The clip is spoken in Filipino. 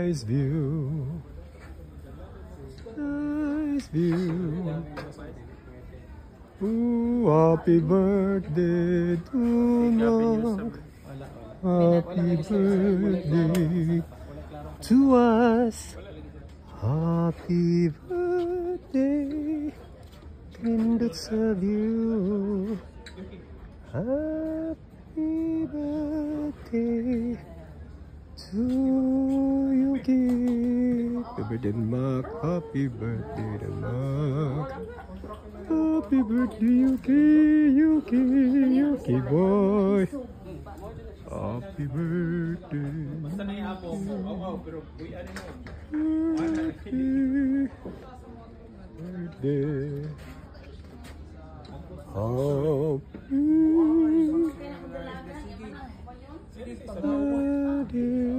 Nice view. Nice view. Ooh, happy birthday to Mark. Happy birthday to us. Happy birthday. Pindot sa view. Happy birthday to Yuki. Happy birthday, Mark. Happy birthday to Mark. Happy birthday, Yuki. Yuki, Yuki boy. Happy birthday. Basta na yung apo. Oo, pero buyan mo. Happy birthday. Happy birthday.